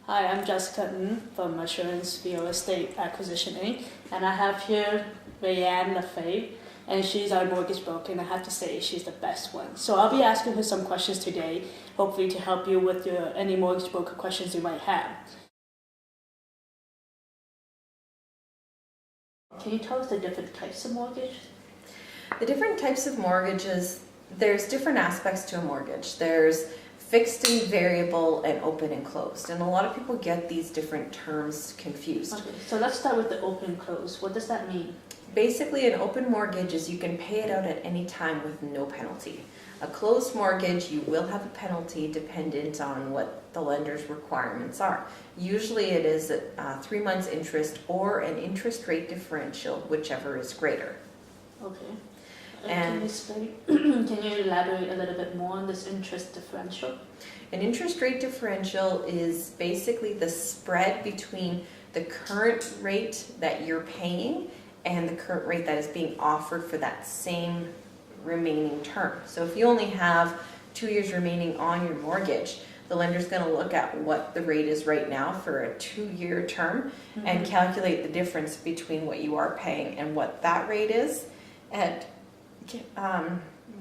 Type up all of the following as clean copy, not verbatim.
Hi, I'm Jessica Ng from Assurance Real Estate Acquisition Inc. And I have here Raeann Lefebvre, and she's our mortgage broker, and I have to say she's the best one. So I'll be asking her some questions today, hopefully to help you with any mortgage broker questions you might have. Can you tell us the different types of mortgage? The different types of mortgages, there's different aspects to a mortgage. There's fixed and variable and open and closed. And a lot of people get these different terms confused. Okay, so let's start with the open and closed. What does that mean? Basically, an open mortgage is you can pay it out at any time with no penalty. A closed mortgage, you will have a penalty dependent on what the lender's requirements are. Usually it is 3 months interest or an interest rate differential, whichever is greater. Okay. Can you elaborate a little bit more on this interest differential? An interest rate differential is basically the spread between the current rate that you're paying and the current rate that is being offered for that same remaining term. So if you only have 2 years remaining on your mortgage, the lender's going to look at what the rate is right now for a 2-year term and calculate the difference between what you are paying and what that rate is, and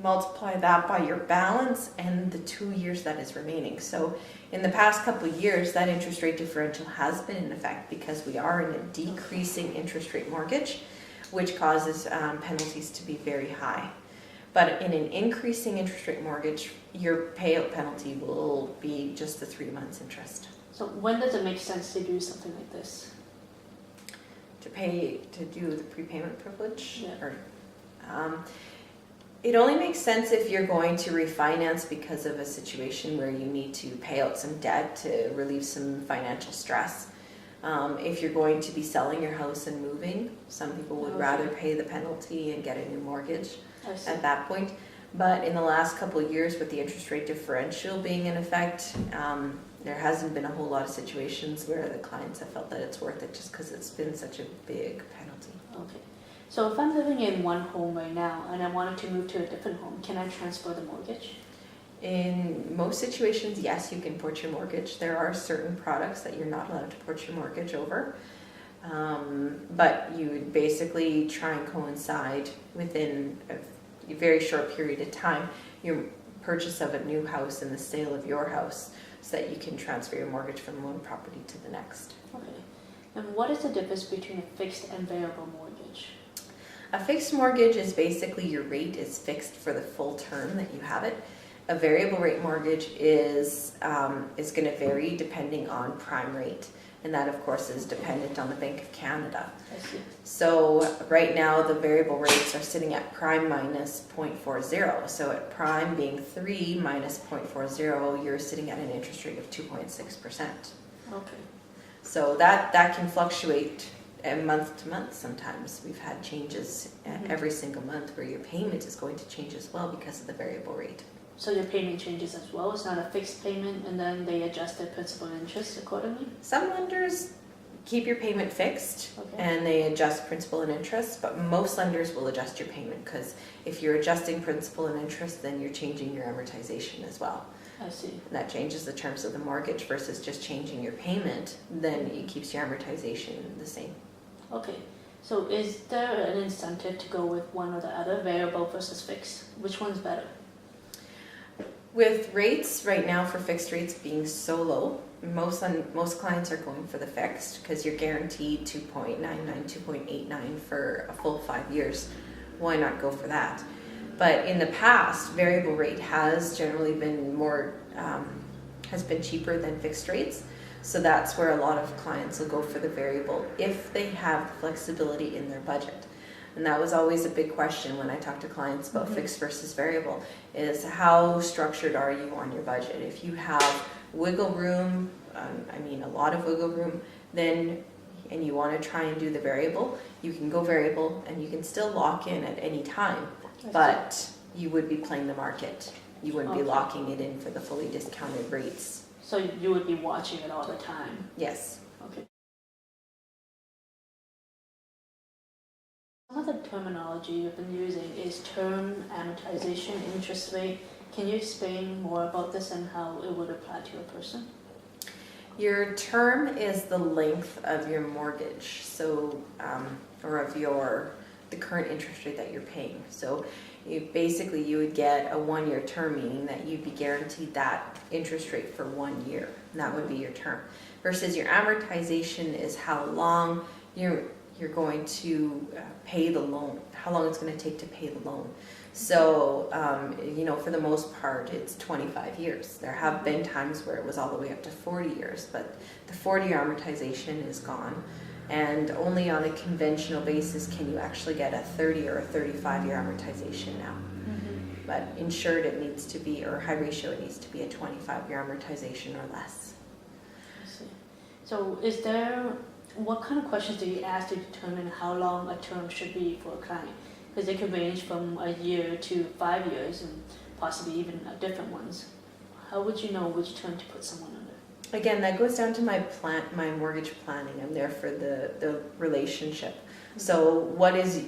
multiply that by your balance and the 2 years that is remaining. So in the past couple of years, that interest rate differential has been in effect because we are in a decreasing interest rate mortgage, which causes penalties to be very high. But in an increasing interest rate mortgage, your payout penalty will be just the 3 months interest. So when does it make sense to do something like this? To do the prepayment privilege? Yeah. Or, it only makes sense if you're going to refinance because of a situation where you need to pay out some debt to relieve some financial stress. If you're going to be selling your house and moving, some people would rather pay the penalty and get a new mortgage at that point. But in the last couple of years, with the interest rate differential being in effect, there hasn't been a whole lot of situations where the clients have felt that it's worth it just because it's been such a big penalty. Okay. So if I'm living in one home right now and I wanted to move to a different home, can I transfer the mortgage? In most situations, yes, you can port your mortgage. There are certain products that you're not allowed to port your mortgage over. But you would basically try and coincide within a very short period of time your purchase of a new house and the sale of your house so that you can transfer your mortgage from one property to the next. Okay. And what is the difference between a fixed and variable mortgage? A fixed mortgage is basically your rate is fixed for the full term that you have it. A variable rate mortgage is going to vary depending on prime rate. And that, of course, is dependent on the Bank of Canada. I see. So right now, the variable rates are sitting at prime minus 0.40. So at prime being 3 minus 0.40, you're sitting at an interest rate of 2.6%. Okay. So that can fluctuate month to month sometimes. We've had changes every single month where your payment is going to change as well because of the variable rate. So your payment changes as well? It's not a fixed payment and then they adjust their principal and interest accordingly? Some lenders keep your payment fixed and they adjust principal and interest, but most lenders will adjust your payment because if you're adjusting principal and interest, then you're changing your amortization as well. I see. And that changes the terms of the mortgage versus just changing your payment, then it keeps your amortization the same. Okay. So is there an incentive to go with one or the other, variable versus fixed? Which one's better? With rates right now for fixed rates being so low, most clients are going for the fixed because you're guaranteed 2.99, 2.89 for a full 5 years. Why not go for that? But in the past, variable rate has generally been has been cheaper than fixed rates. So that's where a lot of clients will go for the variable if they have flexibility in their budget. And that was always a big question when I talk to clients about fixed versus variable, is how structured are you on your budget? If you have wiggle room, a lot of wiggle room, and you want to try and do the variable, you can go variable and you can still lock in at any time, but you would be playing the market. You wouldn't be locking it in for the fully discounted rates. So you would be watching it all the time? Yes. Okay. Some of the terminology you've been using is term, amortization, interest rate. Can you explain more about this and how it would apply to a person? Your term is the length of your mortgage, so or of the current interest rate that you're paying. So you would get a 1-year term, meaning that you'd be guaranteed that interest rate for 1 year, and that would be your term. Versus your amortization is how long you're going to pay the loan, how long it's going to take to pay the loan. So, for the most part, it's 25 years. There have been times where it was all the way up to 40 years, but the 40-year amortization is gone. And only on a conventional basis can you actually get a 30 or a 35-year amortization now. Mm-hmm. But insured, it needs to be, or high ratio, it needs to be a 25-year amortization or less. I see. So what kind of questions do you ask to determine how long a term should be for a client? Because it can range from a year to 5 years and possibly even different ones. How would you know which term to put someone under? Again, that goes down to my mortgage planning. I'm there for the relationship. So what is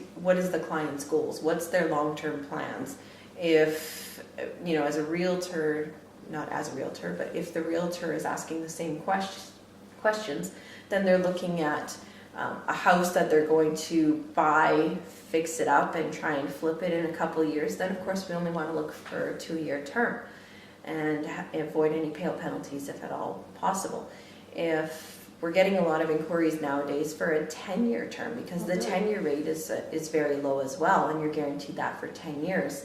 the client's goals? What's their long-term plans? If, as a realtor, not as a realtor, but if the realtor is asking the same questions, then they're looking at a house that they're going to buy, fix it up, and try and flip it in a couple of years. Then, of course, we only want to look for a 2-year term and avoid any payout penalties if at all possible. If we're getting a lot of inquiries nowadays for a 10-year term, because the 10-year rate is very low as well, and you're guaranteed that for 10 years.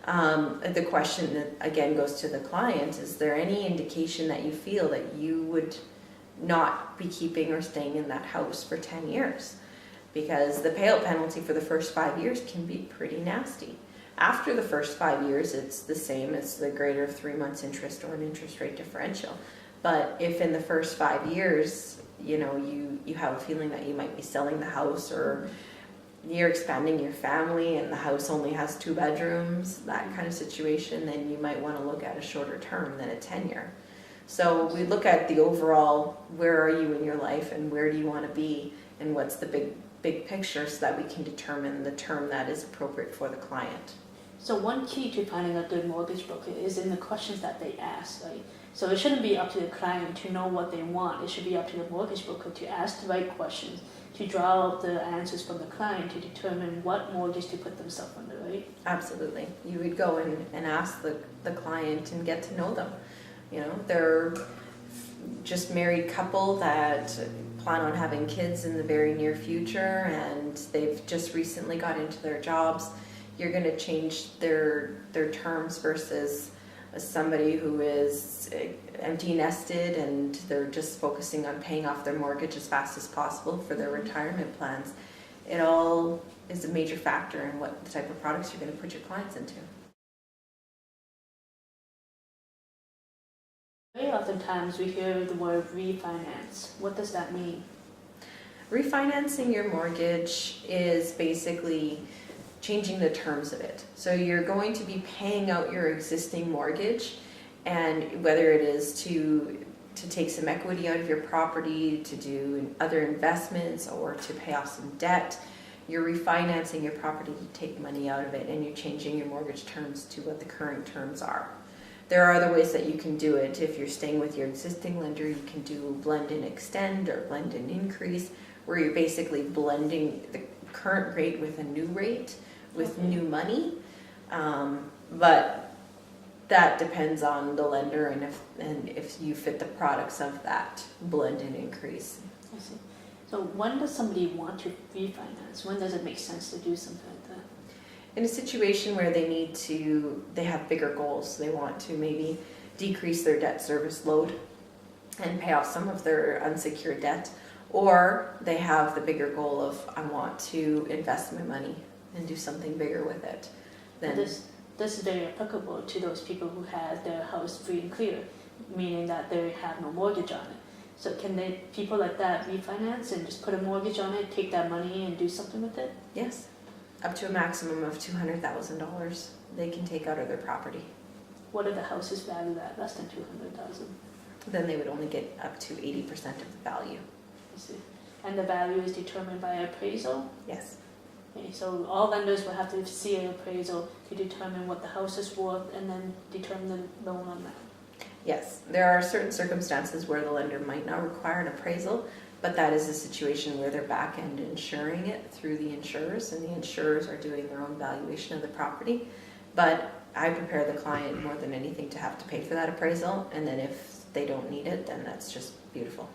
Mm-hmm. The question that again goes to the client: is there any indication that you feel that you would not be keeping or staying in that house for 10 years? Because the payout penalty for the first 5 years can be pretty nasty. After the first 5 years, it's the same as the greater of 3 months interest or an interest rate differential. But if in the first 5 years, you have a feeling that you might be selling the house, or you're expanding your family and the house only has 2 bedrooms, that kind of situation, then you might want to look at a shorter term than a 10-year. So we look at the overall, where are you in your life and where do you want to be, and what's the big picture, so that we can determine the term that is appropriate for the client. So one key to finding a good mortgage broker is in the questions that they ask, right? So it shouldn't be up to the client to know what they want. It should be up to the mortgage broker to ask the right questions, to draw out the answers from the client to determine what mortgage to put themselves under, right? Absolutely. You would go and ask the client and get to know them. They're just married couple that plan on having kids in the very near future, and they've just recently got into their jobs. You're going to change their terms versus somebody who is empty nested and they're just focusing on paying off their mortgage as fast as possible for their retirement plans. It all is a major factor in what the type of products you're going to put your clients into. Very oftentimes we hear the word refinance. What does that mean? Refinancing your mortgage is basically changing the terms of it. So you're going to be paying out your existing mortgage, and whether it is to take some equity out of your property, to do other investments, or to pay off some debt, you're refinancing your property to take money out of it, and you're changing your mortgage terms to what the current terms are. There are other ways that you can do it. If you're staying with your existing lender, you can do blend and extend or blend and increase, where you're basically blending the current rate with a new rate with new money. But that depends on the lender and if you fit the products of that blend and increase. I see. So when does somebody want to refinance? When does it make sense to do something like that? In a situation where they have bigger goals, they want to maybe decrease their debt service load and pay off some of their unsecured debt, or they have the bigger goal of, I want to invest my money and do something bigger with it. Then this is very applicable to those people who have their house free and clear, meaning that they have no mortgage on it. So can people like that refinance and just put a mortgage on it, take that money and do something with it? Yes. Up to a maximum of $200,000 they can take out of their property. What if the house is valued at less than $200,000? Then they would only get up to 80% of the value. I see. And the value is determined by appraisal? Yes. Okay, so all lenders will have to see an appraisal to determine what the house is worth and then determine the loan on that. Yes, there are certain circumstances where the lender might not require an appraisal, but that is a situation where they're back end insuring it through the insurers, and the insurers are doing their own valuation of the property. But I prepare the client more than anything to have to pay for that appraisal, and then if they don't need it, then that's just beautiful.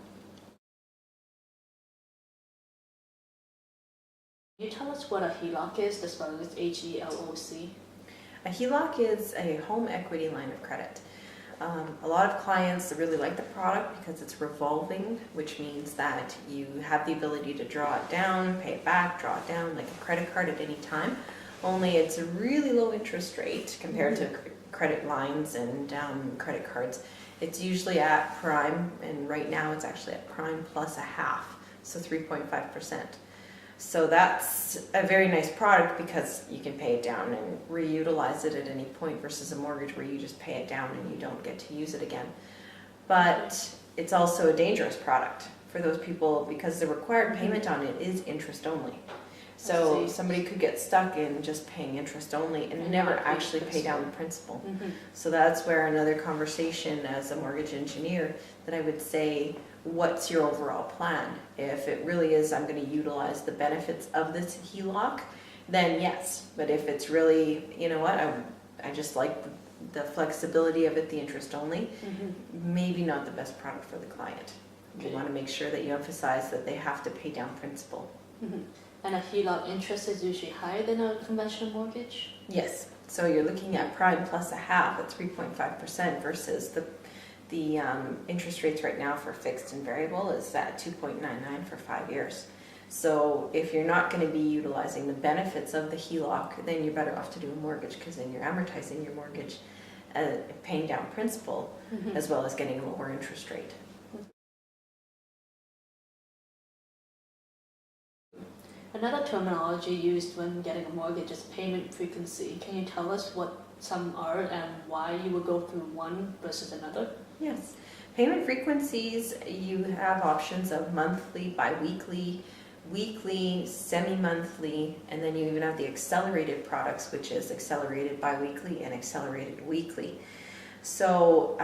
Can you tell us what a HELOC is? The spelling is HELOC. A HELOC is a home equity line of credit. A lot of clients really like the product because it's revolving, which means that you have the ability to draw it down, pay it back, draw it down like a credit card at any time. Only it's a really low interest rate compared to credit lines and credit cards. It's usually at prime, and right now it's actually at prime plus a half, so 3.5%. So that's a very nice product because you can pay it down and reutilize it at any point versus a mortgage where you just pay it down and you don't get to use it again. But it's also a dangerous product for those people because the required payment on it is interest only. So somebody could get stuck in just paying interest only and never actually pay down the principal. So that's where another conversation as a mortgage engineer that I would say, what's your overall plan? If it really is, I'm going to utilize the benefits of this HELOC, then yes. But if it's really, you know what, I just like the flexibility of it, the interest only, maybe not the best product for the client. You want to make sure that you emphasize that they have to pay down principal. And a HELOC interest is usually higher than a conventional mortgage? Yes. So you're looking at prime plus a half at 3.5% versus the interest rates right now for fixed and variable is at 2.99 for 5 years. So if you're not going to be utilizing the benefits of the HELOC, then you're better off to do a mortgage because then you're amortizing your mortgage, paying down principal, as well as getting a lower interest rate. Another terminology used when getting a mortgage is payment frequency. Can you tell us what some are and why you would go through one versus another? Yes. Payment frequencies, you have options of monthly, bi-weekly, weekly, semi-monthly, and then you even have the accelerated products, which is accelerated bi-weekly and accelerated weekly. So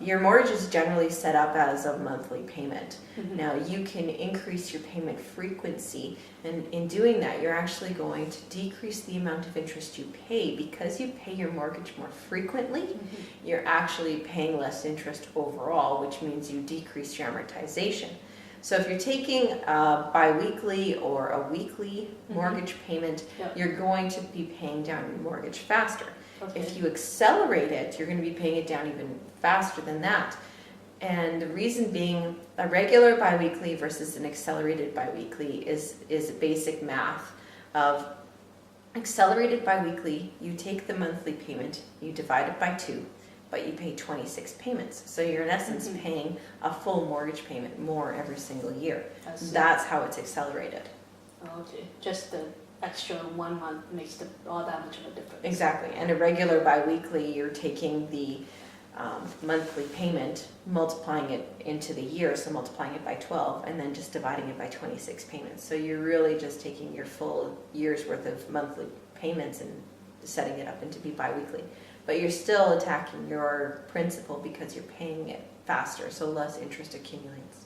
your mortgage is generally set up as a monthly payment. Now you can increase your payment frequency, and in doing that you're actually going to decrease the amount of interest you pay because you pay your mortgage more frequently. You're actually paying less interest overall, which means you decrease your amortization. So if you're taking a bi-weekly or a weekly mortgage payment, you're going to be paying down your mortgage faster. If you accelerate it, you're going to be paying it down even faster than that. And the reason being, a regular biweekly versus an accelerated biweekly is basic math of accelerated biweekly. You take the monthly payment, you divide it by 2, but you pay 26 payments. So you're in essence paying a full mortgage payment more every single year. That's how it's accelerated. Okay, just the extra 1 month makes all that much of a difference. Exactly. And a regular biweekly, you're taking the monthly payment, multiplying it into the year, so multiplying it by 12, and then just dividing it by 26 payments. So you're really just taking your full year's worth of monthly payments and setting it up into be biweekly. But you're still attacking your principal because you're paying it faster, so less interest accumulates.